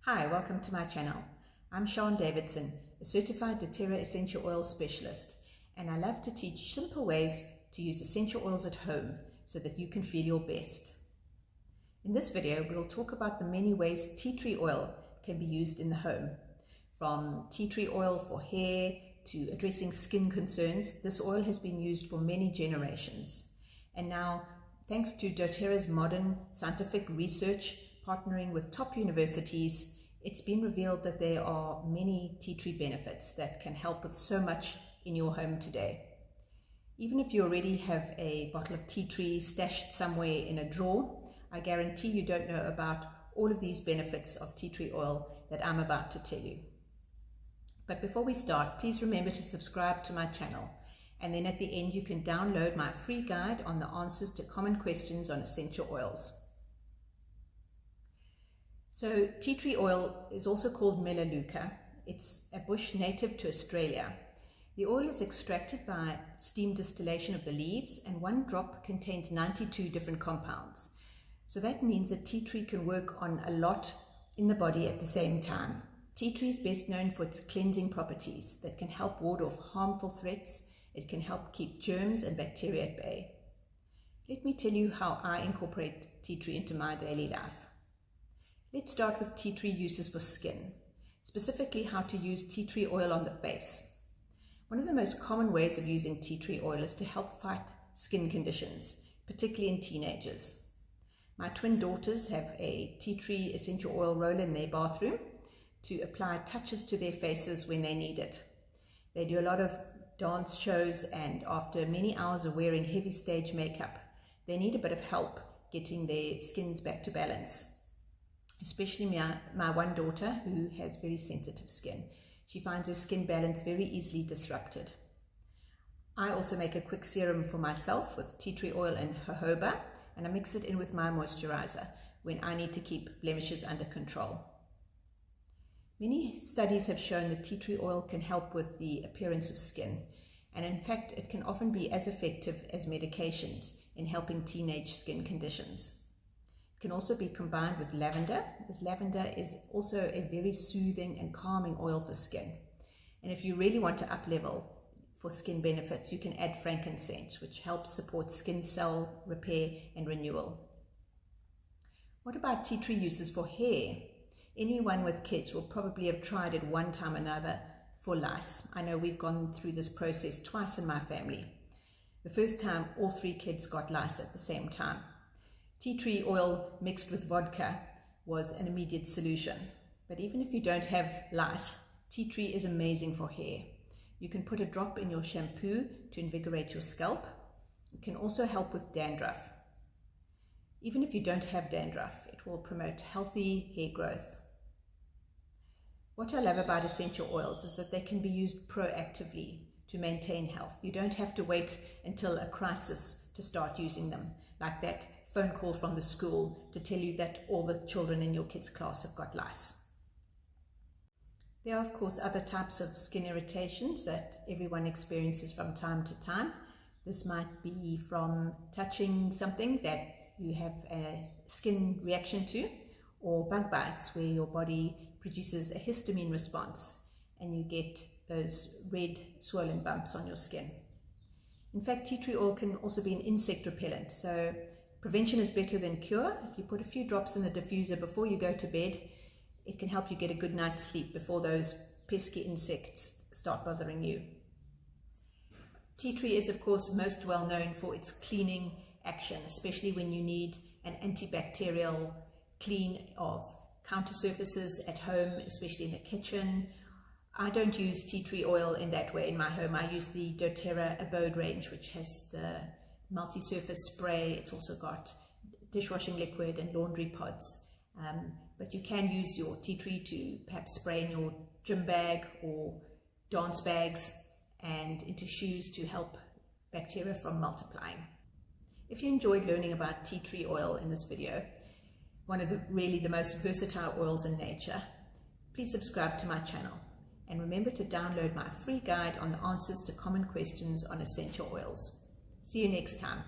Hi, welcome to my channel. I'm Sean Davidson, a certified doTERRA essential oil specialist, and I love to teach simple ways to use essential oils at home so that you can feel your best. In this video, we'll talk about the many ways tea tree oil can be used in the home. From tea tree oil for hair to addressing skin concerns, this oil has been used for many generations. And now, thanks to doTERRA's modern scientific research, partnering with top universities, it's been revealed that there are many tea tree benefits that can help with so much in your home today. Even if you already have a bottle of tea tree stashed somewhere in a drawer, I guarantee you don't know about all of these benefits of tea tree oil that I'm about to tell you. But before we start, please remember to subscribe to my channel, and then at the end you can download my free guide on the answers to common questions on essential oils. So tea tree oil is also called melaleuca. It's a bush native to Australia. The oil is extracted by steam distillation of the leaves, and one drop contains 92 different compounds. So that means that tea tree can work on a lot in the body at the same time. Tea tree is best known for its cleansing properties that can help ward off harmful threats. It can help keep germs and bacteria at bay. Let me tell you how I incorporate tea tree into my daily life. Let's start with tea tree uses for skin, specifically how to use tea tree oil on the face. One of the most common ways of using tea tree oil is to help fight skin conditions, particularly in teenagers. My twin daughters have a tea tree essential oil roller in their bathroom to apply touches to their faces when they need it. They do a lot of dance shows, and after many hours of wearing heavy stage makeup, they need a bit of help getting their skins back to balance. Especially my one daughter, who has very sensitive skin. She finds her skin balance very easily disrupted. I also make a quick serum for myself with tea tree oil and jojoba, and I mix it in with my moisturizer when I need to keep blemishes under control. Many studies have shown that tea tree oil can help with the appearance of skin, and in fact it can often be as effective as medications in helping teenage skin conditions. It can also be combined with lavender, as lavender is also a very soothing and calming oil for skin. And if you really want to up-level for skin benefits, you can add frankincense, which helps support skin cell repair and renewal. What about tea tree uses for hair? Anyone with kids will probably have tried it one time or another for lice. I know we've gone through this process twice in my family. The first time, all 3 kids got lice at the same time. Tea tree oil mixed with vodka was an immediate solution. But even if you don't have lice, tea tree is amazing for hair. You can put a drop in your shampoo to invigorate your scalp. It can also help with dandruff. Even if you don't have dandruff, it will promote healthy hair growth. What I love about essential oils is that they can be used proactively to maintain health. You don't have to wait until a crisis to start using them, like that phone call from the school to tell you that all the children in your kids' class have got lice. There are of course other types of skin irritations that everyone experiences from time to time. This might be from touching something that you have a skin reaction to, or bug bites where your body produces a histamine response and you get those red swollen bumps on your skin. In fact, tea tree oil can also be an insect repellent, so prevention is better than cure. If you put a few drops in the diffuser before you go to bed, it can help you get a good night's sleep before those pesky insects start bothering you. Tea tree is of course most well known for its cleaning action, especially when you need an antibacterial clean of counter surfaces at home, especially in the kitchen. I don't use tea tree oil in that way in my home. I use the doTERRA Abode range, which has the multi-surface spray. It's also got dishwashing liquid and laundry pods. But you can use your tea tree to perhaps spray in your gym bag or dance bags and into shoes to help bacteria from multiplying. If you enjoyed learning about tea tree oil in this video, one of the most versatile oils in nature, please subscribe to my channel. And remember to download my free guide on the answers to common questions on essential oils. See you next time.